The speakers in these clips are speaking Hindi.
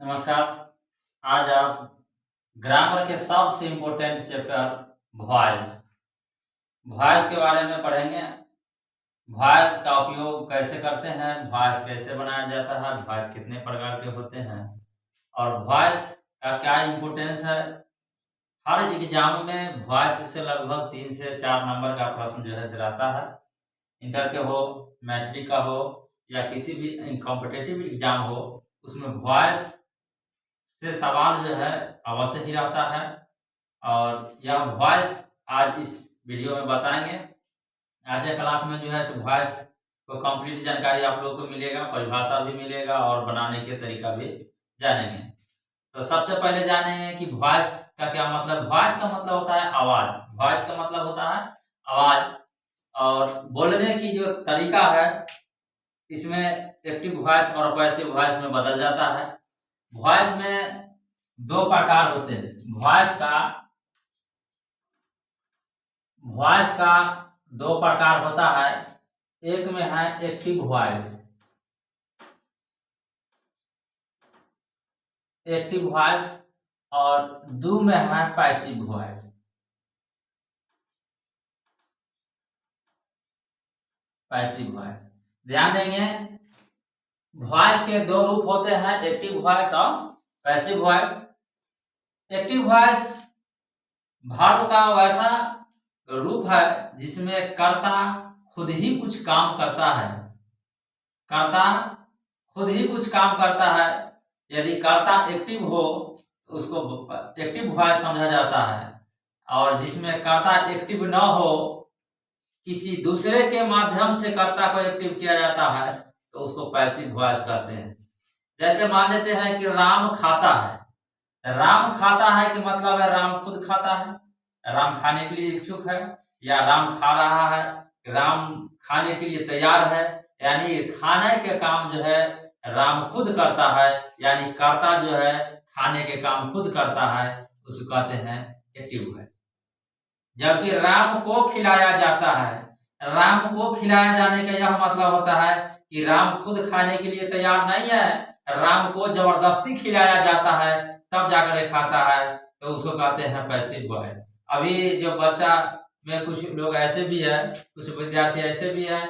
नमस्कार। आज आप ग्रामर के सबसे इम्पोर्टेंट चैप्टर वॉइस वॉइस के बारे में पढ़ेंगे। वॉइस का उपयोग कैसे करते हैं, वॉइस कैसे बनाया जाता है, वॉइस कितने प्रकार के होते हैं और वॉइस का क्या इम्पोर्टेंस है। हर एग्जाम में वॉइस से लगभग 3 से 4 नंबर का प्रश्न जो है रहता है। इंटर के हो, मैट्रिक का हो या किसी भी कॉम्पिटिटिव एग्जाम हो, उसमें वॉइस से सवाल जो है अवश्य ही रहता है। और यह वॉइस आज इस वीडियो में बताएंगे। आज के क्लास में जो है वॉइस को कंप्लीट जानकारी आप लोगों को मिलेगा, परिभाषा भी मिलेगा और बनाने के तरीका भी जानेंगे। तो सबसे पहले जानेंगे कि वॉइस का क्या मतलब। वॉइस का मतलब होता है आवाज। वॉइस का मतलब होता है आवाज। और बोलने की जो तरीका है, इसमें एक्टिव वॉइस और पैसिव वॉइस में बदल जाता है। वॉइस में 2 प्रकार होते हैं। वॉइस का 2 प्रकार होता है। एक में है एक्टिव वॉइस, और 2 में है पैसिव वॉइस। ध्यान देंगे, वॉइस के 2 रूप होते हैं, एक्टिव वॉइस और passive voice. Active voice verb का वैसा रूप है जिसमें कर्ता खुद ही कुछ काम करता है। यदि कर्ता एक्टिव हो तो उसको एक्टिव वॉइस समझा जाता है। और जिसमें कर्ता एक्टिव न हो, किसी दूसरे के माध्यम से कर्ता को एक्टिव किया जाता है, तो उसको पैसिव वॉइस कहते हैं। जैसे मान लेते हैं कि राम खाता है। राम खाता है कि मतलब है राम खुद खाता है, राम खाने के लिए इच्छुक है, या राम खा रहा है, राम खाने के लिए तैयार है। यानी खाने के काम जो है राम खुद करता है, यानी कर्ता जो है खाने के काम खुद करता है, उसको कहते हैं एक्टिव वॉइस। जबकि राम को खिलाया जाता है। राम को खिलाया जाने का यह मतलब होता है कि राम खुद खाने के लिए तैयार नहीं है, राम को जबरदस्ती खिलाया जाता है, तब जाकर खाता है, तो उसको कहते हैं पैसिव वॉइस। अभी जो बच्चा में कुछ लोग ऐसे भी है, कुछ विद्यार्थी ऐसे भी है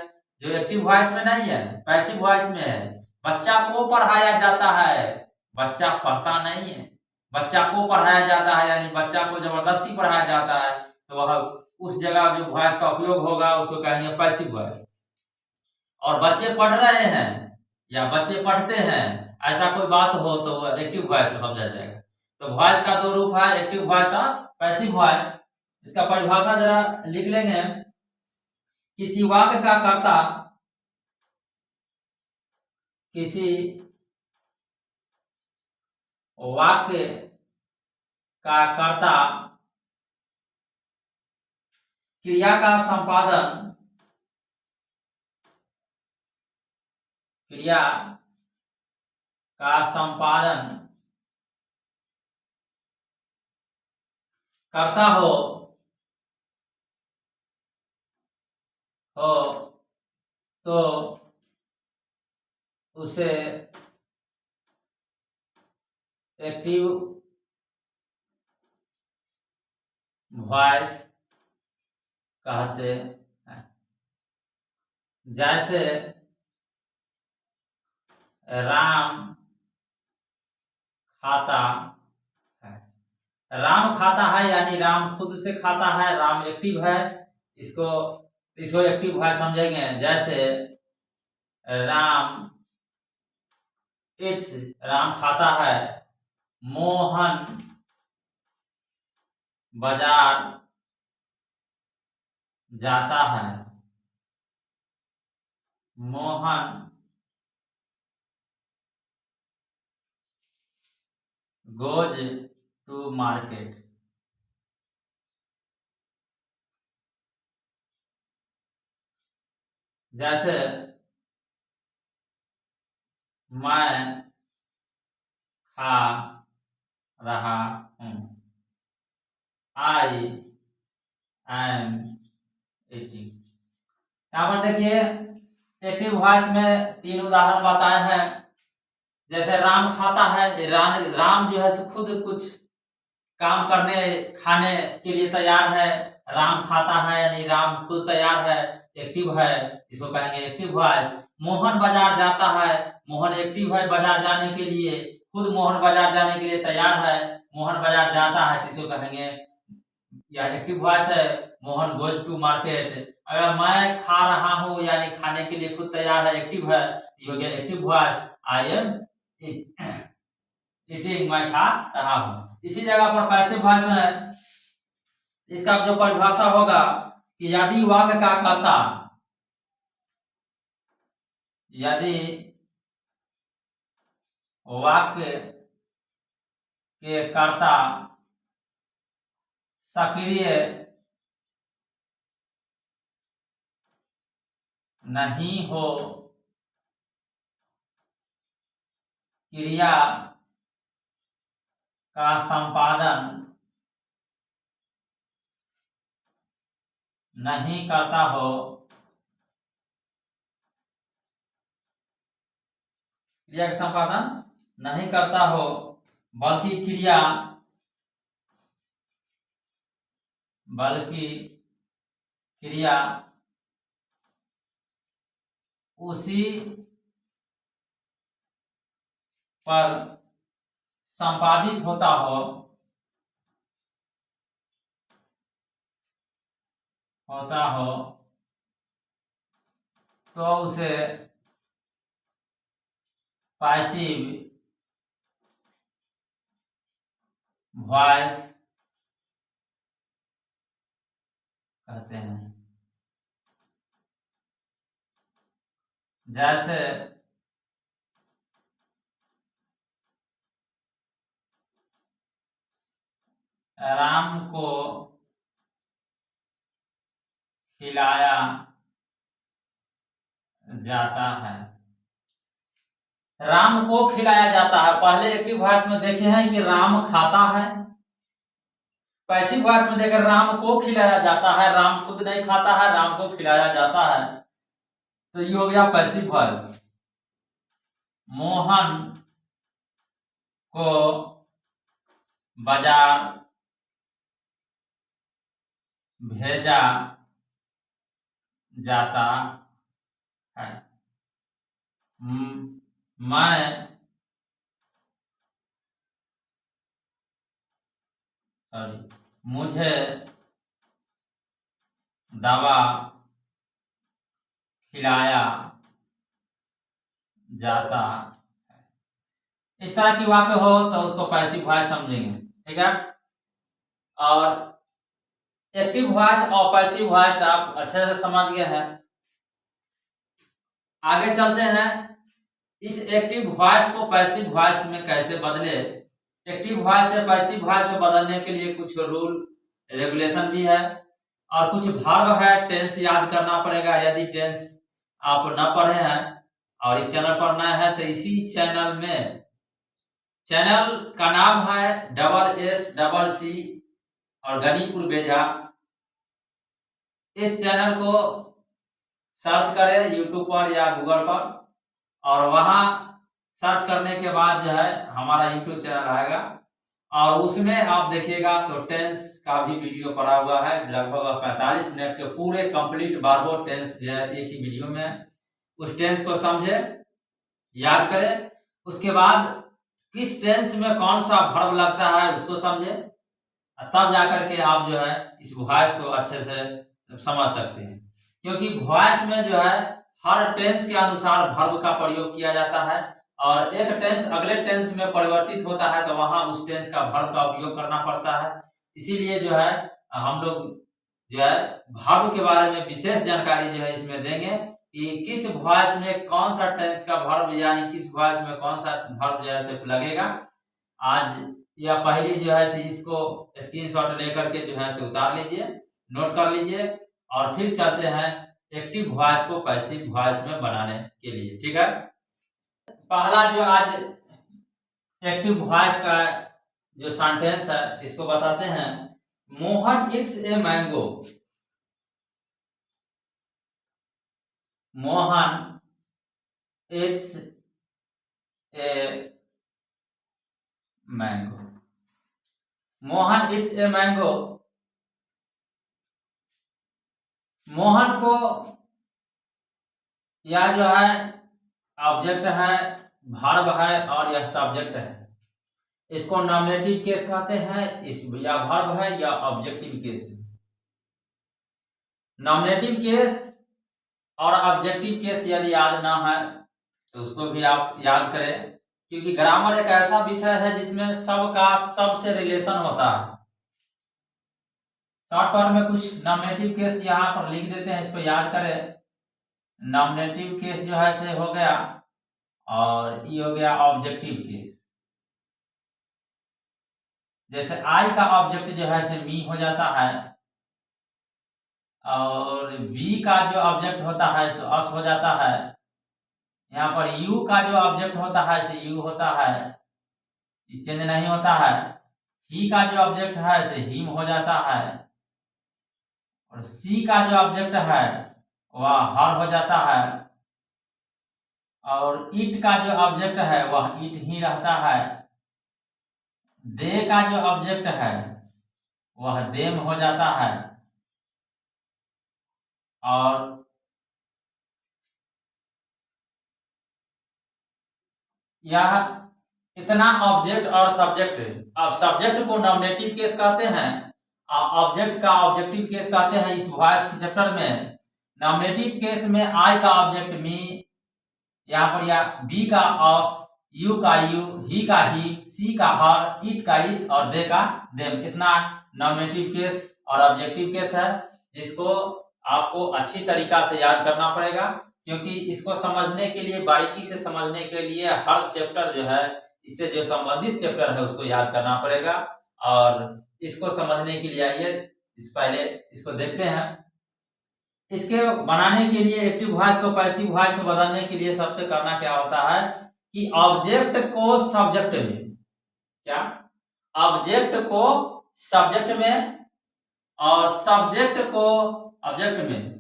जो एक्टिव वॉइस में नहीं है, पैसिव वॉइस में है। बच्चा को पढ़ाया जाता है, बच्चा पढ़ता नहीं है। बच्चा को पढ़ाया जाता है यानी बच्चा को जबरदस्ती पढ़ाया जाता है, तो वह उस जगह जो वॉइस का उपयोग होगा उसको कहेंगे पैसिव वॉइस। और बच्चे पढ़ रहे हैं या बच्चे पढ़ते हैं, ऐसा कोई बात हो तो वह एक्टिव वॉइस में समझा जाएगा। तो वॉइस का 2 रूप है, एक्टिव वॉइस और पैसिव वॉइस। इसका परिभाषा जरा लिख लेंगे। किसी वाक्य का कर्ता क्रिया का संपादन करता हो तो उसे एक्टिव वॉइस कहते हैं। जैसे राम खाता है। राम खाता है यानी राम खुद से खाता है, राम एक्टिव है। इसको एक्टिव वॉइस समझेंगे। जैसे राम इट्स, राम खाता है। मोहन बाजार जाता है। Mohan goes to market. जैसे मैं खा रहा हूं। I am eating. यहाँ पर देखिए एक्टिव वॉइस में 3 उदाहरण बताए हैं। जैसे राम खाता है, राम जो है सो खुद कुछ काम करने खाने के लिए तैयार है, राम खाता है यानी राम खुद तैयार है, एक्टिव है, इसको कहेंगे एक्टिव वॉइस। मोहन बाजार जाता है, मोहन एक्टिव है बाजार जाने के लिए, खुद मोहन बाजार जाने के लिए तैयार है, मोहन बाजार जाता है, इसको कहेंगे या एक्टिव वॉइस है। Mohan goes to market. अगर मैं खा रहा हूँ यानी खाने के लिए खुद तैयार है, एक्टिव है, ये हो गया active voice. I am eating, मैं खा रहा हूँ। इसी जगह पर पैसिव वॉइस है। इसका जो परिभाषा होगा कि यदि वाक्य का कर्ता, यदि वाक्य के कर्ता सक्रिय नहीं हो, क्रिया का संपादन नहीं करता हो, क्रिया का संपादन नहीं करता हो, बल्कि क्रिया उसी पर संपादित होता हो, तो उसे पैसिव वॉइस कहते हैं। जैसे राम को खिलाया जाता है, राम को खिलाया जाता है। पहले एक्टिव वॉइस में देखे हैं कि राम खाता है, पैसिव वॉइस में देकर राम को खिलाया जाता है, राम खुद नहीं खाता है, राम को खिलाया जाता है, तो ये हो गया पैसिव वॉइस। मोहन को बाजार भेजा जाता है, मुझे दवा खिलाया जाता है। इस तरह की वाक्य हो तो उसको पैसिव वॉइस समझेंगे, ठीक है। और एक्टिव वॉइस और पैसिव वॉइस आप अच्छे से समझ गए हैं। आगे चलते हैं, इस एक्टिव वॉइस को पैसिव वॉइस में कैसे बदले। एक्टिव वॉइस से पैसिव वॉइस में बदलने के लिए कुछ रूल रेगुलेशन भी है और कुछ वर्ब है, टेंस याद करना पड़ेगा। यदि टेंस आप न पढ़े हैं और इस चैनल पर नए हैं तो इसी चैनल में, चैनल का नाम है SSCC और गणिपुर बेजा। इस चैनल को सर्च करें यूट्यूब पर या गूगल पर, और वहां सर्च करने के बाद जो है हमारा यूट्यूब चैनल आएगा और उसमें आप देखिएगा तो टेंस का भी वीडियो पड़ा हुआ है, लगभग 45 मिनट के पूरे कंप्लीट बारबो टेंस जो है एक ही वीडियो में। उस टेंस को समझे, याद करें, उसके बाद किस टेंस में कौन सा वर्ब लगता है उसको समझे, तब जाकर के आप जो है इस वॉइस को अच्छे से समझ सकते हैं। क्योंकि वॉइस में जो है हर टेंस के अनुसार वर्ब का प्रयोग किया जाता है और एक टेंस अगले टेंस में परिवर्तित होता है तो वहां उस टेंस का वर्ब का उपयोग करना पड़ता है। इसीलिए जो है हम लोग जो है वर्ब के बारे में विशेष जानकारी जो है इसमें देंगे कि किस वॉइस में कौन सा टेंस का वर्ब यानी किस वॉइस में कौन सा वर्ब जो है सिर्फ लगेगा। आज या पहली जो है इसको स्क्रीनशॉट लेकर के जो है से उतार लीजिए, नोट कर लीजिए और फिर चलते हैं एक्टिव वॉइस को पैसिव वॉइस में बनाने के लिए, ठीक है। पहला जो आज एक्टिव वॉइस का जो सेंटेंस है इसको बताते हैं। Mohan it's a mango, Mohan it's a mango. Mohan it's a mango. Mohan को यह जो है ऑब्जेक्ट है, वर्ब है और यह सब्जेक्ट है। इसको नॉमिनेटिव केस कहते हैं, इस या वर्ब है या ऑब्जेक्टिव केस है। नॉमिनेटिव केस और ऑब्जेक्टिव केस यदि याद ना है तो उसको भी आप याद करें, क्योंकि ग्रामर एक ऐसा विषय है जिसमें सबका सबसे रिलेशन होता है। शॉर्टकट में कुछ नॉमिनेटिव केस यहाँ पर लिख देते हैं, इसको याद करें। नॉमिनेटिव केस जो है से हो गया और ये हो गया ऑब्जेक्टिव केस। जैसे आई का ऑब्जेक्ट जो है से मी हो जाता है और बी का जो ऑब्जेक्ट होता है सो अस हो जाता है। यहाँ पर यू का जो ऑब्जेक्ट होता है से यू होता है, ये चेंज नहीं होता है। ही का जो ऑब्जेक्ट है से हिम हो जाता है और सी का जो ऑब्जेक्ट है वह हर हो जाता है और इट का जो ऑब्जेक्ट है वह इट ही रहता है। दे का जो ऑब्जेक्ट है वह देम हो जाता है और यह इतना ऑब्जेक्ट और सब्जेक्ट। अब सब्जेक्ट को नॉमिनेटिव केस कहते हैं, ऑब्जेक्ट का ऑब्जेक्टिव केस कहते हैं। इस वॉइस के चैप्टर में नॉमिनेटिव केस में आई का ऑब्जेक्ट मी, यहाँ पर या बी का अस, यू का यू, ही का ही, सी का हर, इट का इट और दे का देम। इतना नॉमिनेटिव केस और ऑब्जेक्टिव केस है, जिसको आपको अच्छी तरीका से याद करना पड़ेगा, क्योंकि इसको समझने के लिए, बारीकी से समझने के लिए हर चैप्टर जो है, इससे जो संबंधित चैप्टर है उसको याद करना पड़ेगा। और इसको समझने के लिए आइए पहले इसको देखते हैं। इसके बनाने के लिए एक्टिव वॉइस को पैसिव वॉइस में बदलने के लिए सबसे करना क्या होता है कि ऑब्जेक्ट को सब्जेक्ट में, क्या ऑब्जेक्ट को सब्जेक्ट में और सब्जेक्ट को ऑब्जेक्ट में।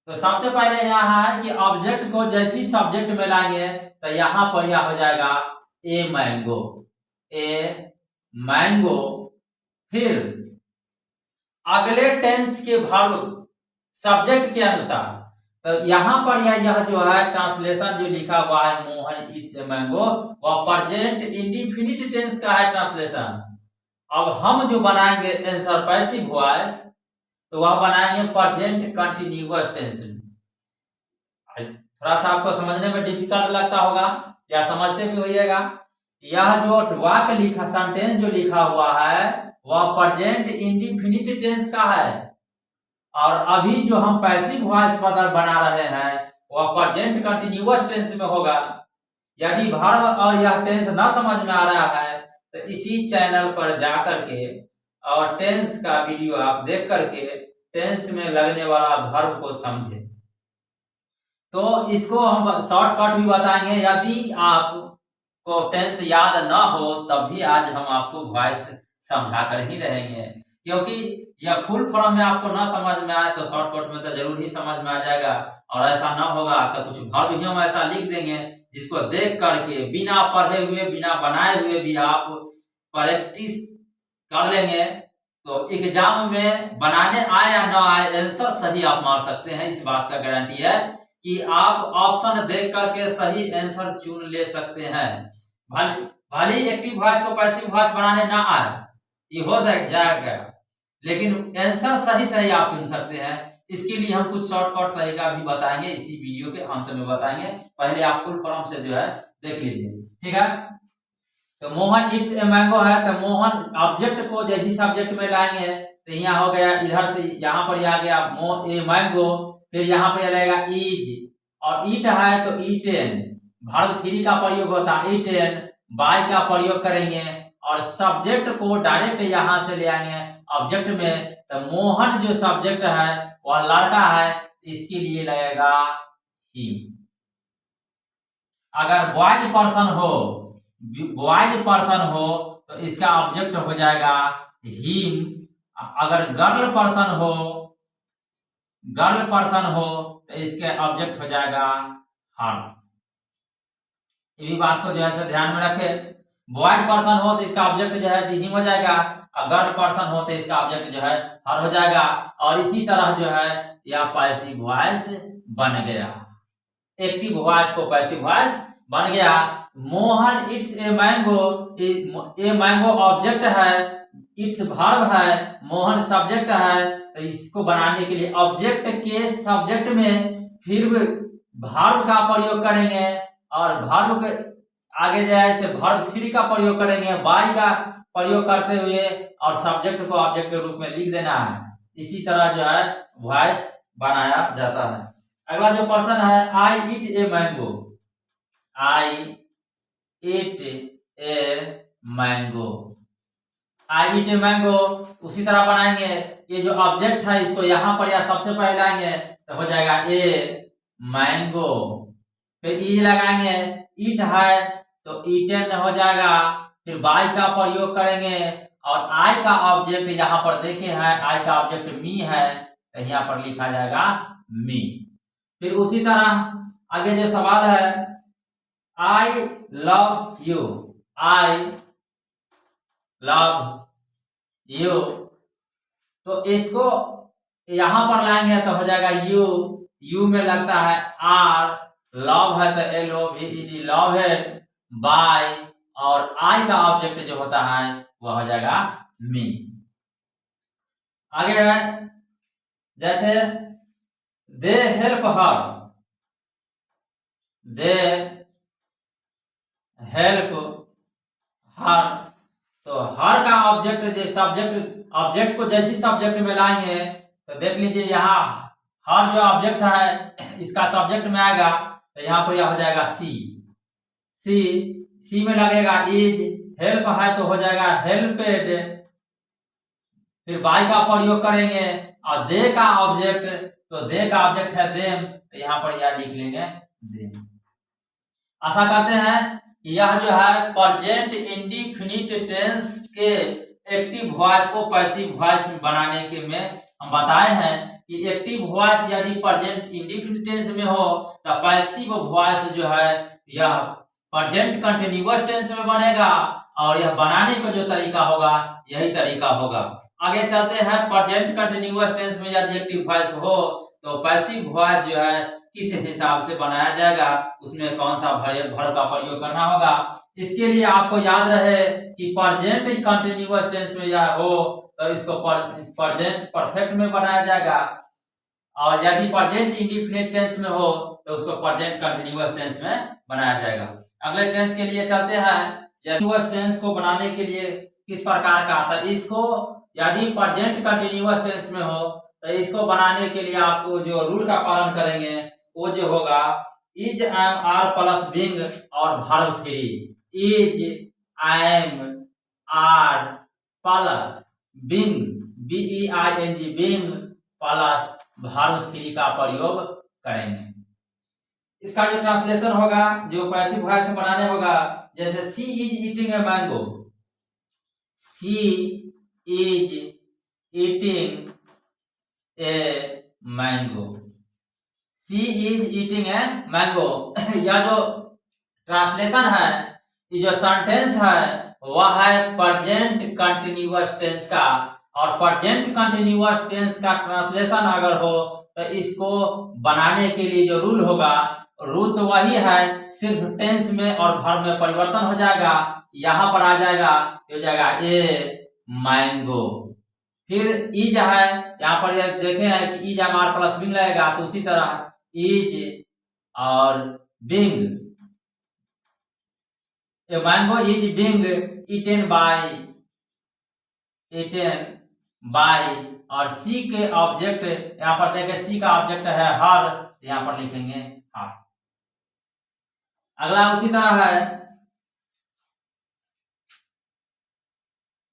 तो सबसे पहले यहाँ है कि ऑब्जेक्ट को जैसी सब्जेक्ट में लाएंगे तो यहाँ पर यह हो जाएगा ए मैंगो, ए मैंगो। फिर अगले टेंस के वर्ब सब्जेक्ट के अनुसार, तो यहाँ पर यह जो है ट्रांसलेशन जो लिखा हुआ है मोहन इट्स ए मैंगो, वह प्रेजेंट इंडेफिनिट टेंस का है ट्रांसलेशन। अब हम जो बनाएंगे आंसर पैसिव वॉइस, तो वह बनाएंगे प्रेजेंट कंटिन्यूअस टेंस। थोड़ा सा आपको समझने में डिफिकल्ट लगता होगा या समझते भी होइएगा। यह जो वाक्य लिखा, सेंटेंस जो लिखा हुआ है वह प्रेजेंट इंडेफिनिट टेंस का है, और अभी जो हम पैसिव वॉइस बना रहे हैं वह प्रेजेंट कंटिन्यूअस टेंस में होगा। यदि वर्ब और यह टेंस ना समझ में आ रहा है तो इसी चैनल पर जा करके और टेंस का वीडियो आप देख करके टेंस में लगने वाला वर्ब को समझे। तो इसको हम शॉर्टकट भी बताएंगे। यदि आपको टेंस याद ना हो तब भी आज हम आपको वॉइस समझा कर ही रहेंगे, क्योंकि यह फुल फॉर्म में आपको ना समझ में आए तो शॉर्टकट में तो जरूर ही समझ में आ जाएगा, और ऐसा ना होगा तो कुछ वर्ब भी हम ऐसा लिख देंगे जिसको देख करके बिना पढ़े हुए, बिना बनाए हुए भी आप प्रैक्टिस कर लेंगे तो एग्जाम में बनाने आए या ना आए आंसर सही आप मार सकते हैं। इस बात का गारंटी है कि आप ऑप्शन देख करके सही आंसर चुन ले सकते हैं। भले ही एक्टिव वॉइस को पैसिव वॉइस बनाने ना आए, ये हो जाएगा, लेकिन आंसर सही आप चुन सकते हैं। इसके लिए हम कुछ शॉर्टकट तरीका भी बताएंगे, इसी वीडियो के अंत में बताएंगे। पहले आप फुल फॉर्म से जो है देख लीजिए, ठीक है। तो मोहन इट्स ए मैंगो है, तो मोहन ऑब्जेक्ट को जैसी सब्जेक्ट में लाएंगे तो यहाँ हो गया, इधर से यहाँ पर आ गया ए मैंगो, फिर यहाँ पर रहेगा इज, और ईट है तो ईटेन, वर्ब 3 का प्रयोग होता है ईटेन, बाय का प्रयोग करेंगे और सब्जेक्ट को डायरेक्ट यहाँ से ले आएंगे ऑब्जेक्ट में। तो मोहन जो सब्जेक्ट है वह लड़का है, इसके लिए लगेगा ही। अगर बॉयज पर्सन हो तो इसका ऑब्जेक्ट हो जाएगा हिम। अगर गर्ल पर्सन हो तो इसके ऑब्जेक्ट हो जाएगा हर। ये भी बात को जो है ध्यान में रखे। बॉयज पर्सन हो तो इसका ऑब्जेक्ट जो है ही हो जाएगा, और गर्ल पर्सन हो तो इसका ऑब्जेक्ट जो है हर हो जाएगा। और इसी तरह जो है यह पैसिव वॉइस बन गया, एक्टिव वॉइस को पैसिव वॉइस बन गया। Mohan it's a mango, a mango object है, इट्स वर्ब है, मोहन सब्जेक्ट है। तो इसको बनाने के लिए ऑब्जेक्ट के सब्जेक्ट में फिर वर्ब का प्रयोग करेंगे, और वर्ब के आगे जाए से वर्ब 3 का प्रयोग करेंगे, बाय का प्रयोग करते हुए, और सब्जेक्ट को ऑब्जेक्ट के रूप में लिख देना है। इसी तरह जो है वॉइस बनाया जाता है। अगला जो पर्सन है, I eat a mango, I eat a mango, I eat a mango उसी तरह बनाएंगे। ये जो ऑब्जेक्ट है इसको यहाँ पर या सबसे पहले लाएंगे तो हो जाएगा ए मैंगो, फिर ई लगाएंगे, ईट है तो ईटन हो जाएगा, फिर बाय का प्रयोग करेंगे, और आई का ऑब्जेक्ट यहाँ पर देखे हैं, आई का ऑब्जेक्ट मी है तो यहाँ पर लिखा जाएगा मी। फिर उसी तरह आगे जो सवाल है, I love you, I love you, तो इसको यहां पर लाएंगे तो हो जाएगा यू, यू में लगता है आर, लव है तो LOVED लव है, बाय, और आई का ऑब्जेक्ट जो होता है वह हो जाएगा मी। आगे है जैसे they help her, they help her, तो हर का ऑब्जेक्ट जो सब्जेक्ट, ऑब्जेक्ट को जैसी सब्जेक्ट में लाएंगे तो देख लीजिए यहाँ हर जो ऑब्जेक्ट है इसका सब्जेक्ट में आएगा तो यहाँ पर यह हो जाएगा सी, सी, सी में लगेगा इज, हेल्प है तो हो जाएगा हेल्पेड, फिर बाय का प्रयोग करेंगे, और दे का ऑब्जेक्ट, तो दे का ऑब्जेक्ट है देम, तो यहाँ पर यह लिख लेंगे देम। आशा करते हैं कि यह जो है प्रेजेंट इंडेफिनिट टेंस के एक्टिव वॉइस को पैसिव वॉइस में बनाने के में हम बताए हैं कि एक्टिव वॉइस यदि प्रेजेंट इंडेफिनिट टेंस में हो तो पैसिव वॉइस जो है यह प्रेजेंट कंटिन्यूअस टेंस में बनेगा, और यह बनाने का जो तरीका होगा यही तरीका होगा। आगे चलते हैं, प्रेजेंट कंटिन्यूअस टेंस में यदि एक्टिव वॉइस हो तो पैसिव वॉइस जो है किस हिसाब से बनाया जाएगा, उसमें कौन सा वर्ब का प्रयोग करना होगा। इसके लिए आपको याद रहे कि प्रेजेंट कंटिन्यूअस टेंस में यह हो तो इसको प्रेजेंट परफेक्ट में बनाया जाएगा, और यदि प्रेजेंट इंडेफिनिट टेंस में हो तो उसको प्रेजेंट कंटिन्यूअस टेंस में बनाया जाएगा। अगले टेंस के लिए चलते हैं, कंटिन्यूअस टेंस को बनाने के लिए किस प्रकार का आता है। इसको यदि प्रेजेंट कंटिन्यूअस टेंस में हो तो इसको बनाने के लिए आपको जो रूल का पालन करेंगे वो जो होगा is, am, are plus being और verb 3, is, am, are plus being, BEING being plus verb 3 का प्रयोग करेंगे। इसका जो ट्रांसलेशन होगा जो पैसिव वॉइस में बनाने होगा, जैसे she is eating a mango, she is eating a mango, she is eating a mango. यह जो ट्रांसलेशन है, ये जो सेंटेंस है वह है प्रेजेंट कंटिन्यूअस टेंस का, और प्रेजेंट कंटिन्यूअस टेंस का ट्रांसलेशन अगर हो तो इसको बनाने के लिए जो रूल होगा, रूल तो वही है, सिर्फ टेंस में और वर्ब में परिवर्तन हो जाएगा। यहाँ पर आ जाएगा, हो जाएगा ए मैंगो, फिर इज है, यहाँ पर देखे हैं कि इज आर प्लस बिंग लगेगा, तो उसी तरह इज और being, a mango is being eaten by, और सी के ऑब्जेक्ट यहाँ पर देखे, सी का ऑब्जेक्ट है हर, यहाँ पर लिखेंगे हर। अगला उसी तरह है,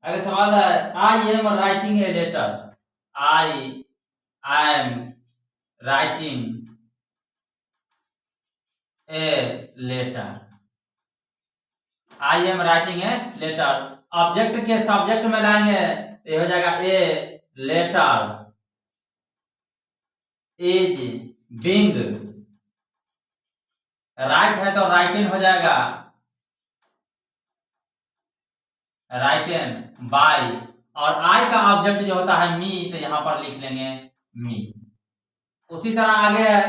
अगला सवाल है, I am writing a letter, I am writing a letter, I am writing a letter, object के सब्जेक्ट में लाएंगे तो ये हो जाएगा a letter is being write है तो राइटिन हो जाएगा, राइटिन बाय, और आई का ऑब्जेक्ट जो होता है मी, तो यहां पर लिख लेंगे मी। उसी तरह आगे है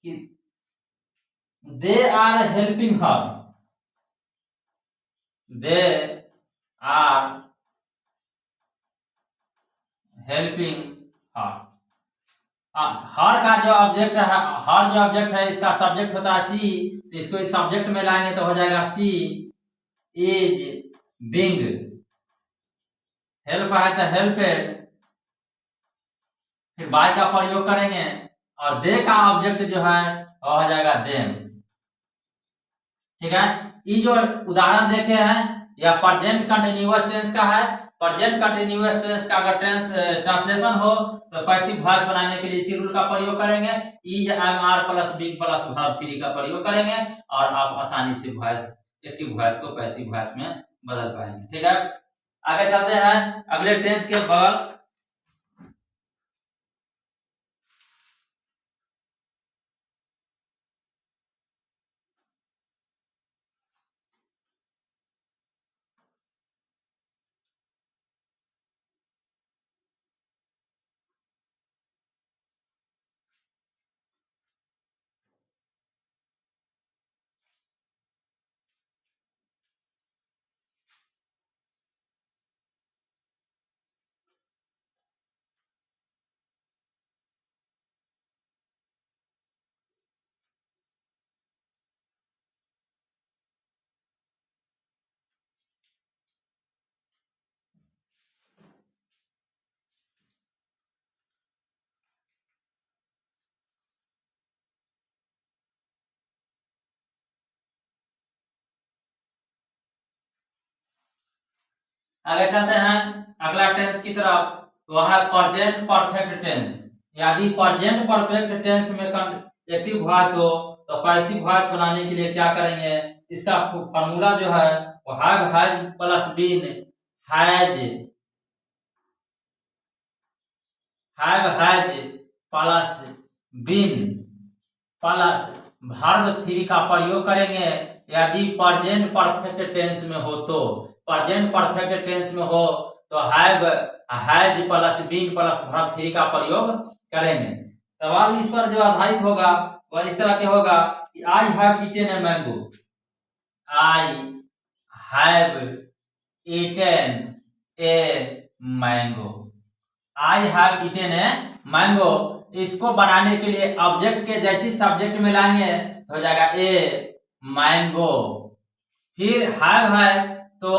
कि they are helping her, they are helping her. Her का जो ऑब्जेक्ट है, हर जो ऑब्जेक्ट है इसका सब्जेक्ट होता है सी, तो इसको इस सब्जेक्ट में लाएंगे तो हो जाएगा सी इज बिंग, हेल्प है तो हेल्पेड, फिर बाय का प्रयोग करेंगे और दे का ऑब्जेक्ट जो है वो हो जाएगा देम। ठीक है, ये जो उदाहरण देखे हैं यह प्रेजेंट कंटिन्यूअस टेंस का है। प्रेजेंट कंटिन्यूअस टेंस का अगर ट्रांसलेशन हो तो पैसिव वॉइस बनाने के लिए इसी रूल का प्रयोग करेंगे, is am are plus being plus verb three का प्रयोग करेंगे और आप आसानी से वॉइस, एक्टिव वॉइस को पैसिव वॉइस में बदल पाएंगे। ठीक है, आगे चलते हैं अगले टेंस के बगल। आगे चलते हैं अगला टेंस की तरफ, वह है प्रेजेंट परफेक्ट टेंस। यदि प्रेजेंट परफेक्ट टेंस में एक्टिव वॉइस हो तो पैसिव वॉइस बनाने के लिए क्या करेंगे, इसका फॉर्मूला जो है वो have plus been, has plus been plus verb three का प्रयोग करेंगे यदि प्रेजेंट परफेक्ट टेंस में हो तो। प्रेजेंट परफेक्ट टेंस में हो तो has plus been plus verb three का प्रयोग करेंगे। सवाल इस पर जो आधारित होगा वह इस तरह के होगा कि I have eaten A mango, I have eaten A mango, I have eaten a mango. इसको बनाने के लिए ऑब्जेक्ट के जैसी सब्जेक्ट में लाएंगे तो हो जाएगा ए मैंगो, फिर हैव है तो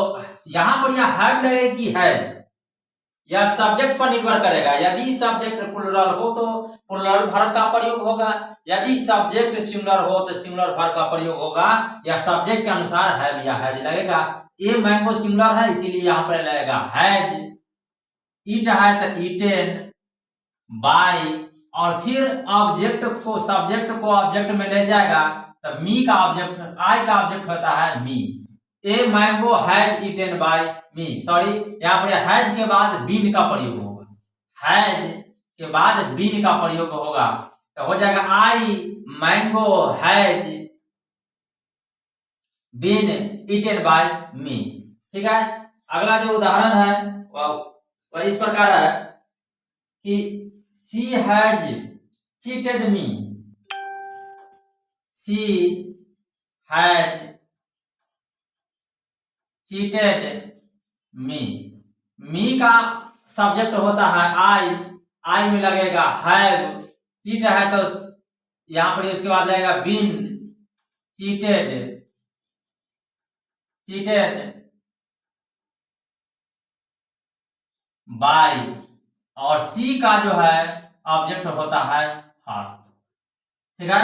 यहां पर यह हैव लगेगी हैज, यह सब्जेक्ट पर निर्भर करेगा। यदि सब्जेक्ट प्लुरल हो तो प्लुरल वर्ब का प्रयोग होगा, यदि सब्जेक्ट सिंगुलर हो तो सिंगुलर वर्ब का प्रयोग होगा, या सब्जेक्ट के अनुसार हैव या हैज लगेगा। ए मैंगो सिंगुलर है इसीलिए यहां पर लगेगा हैज, ईट है तो ईटेन बाय, और फिर ऑब्जेक्ट को सब्जेक्ट को ऑब्जेक्ट में ले जाएगा तो मी का ऑब्जेक्ट, आई का ऑब्जेक्ट होता है me. A mango has eaten by me, sorry यहाँ पर हैज के बाद बीन का प्रयोग होगा, हैज के बाद बीन का प्रयोग होगा तो हो जाएगा I mango has been eaten by me. ठीक है, अगला जो उदाहरण है वह इस प्रकार है कि she has cheated me, she has cheated me. Me का सब्जेक्ट होता है आई, आई में लगेगा हैव, चीट है तो यहां पर उसके बाद लगेगा बीन, चीटेड बाय, और सी का जो है ऑब्जेक्ट होता है हर। ठीक है,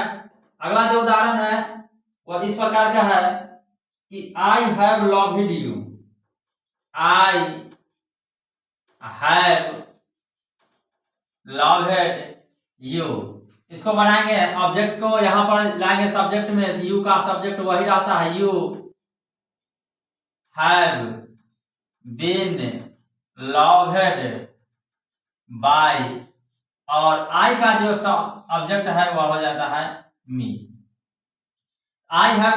अगला जो उदाहरण है वह इस प्रकार का है कि आई have loved you, I have loved you. इसको बनाएंगे ऑब्जेक्ट को यहां पर लाएंगे सब्जेक्ट में, यू का सब्जेक्ट वही रहता है, you have been loved by, और आई का जो ऑब्जेक्ट है वह हो जाता है me. I have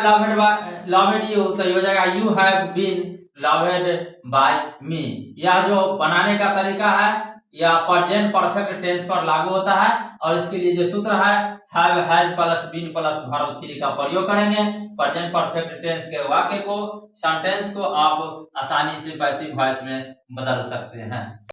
loved you, तो ये हो जाएगा you have been loved by me. यह जो बनाने का तरीका है यह प्रेजेंट परफेक्ट टेंस पर लागू होता है, और इसके लिए जो सूत्र है have has plus been plus verb 3 का प्रयोग करेंगे। प्रेजेंट परफेक्ट टेंस के वाक्य को, सेंटेंस को आप आसानी से पैसिव वॉइस में बदल सकते हैं।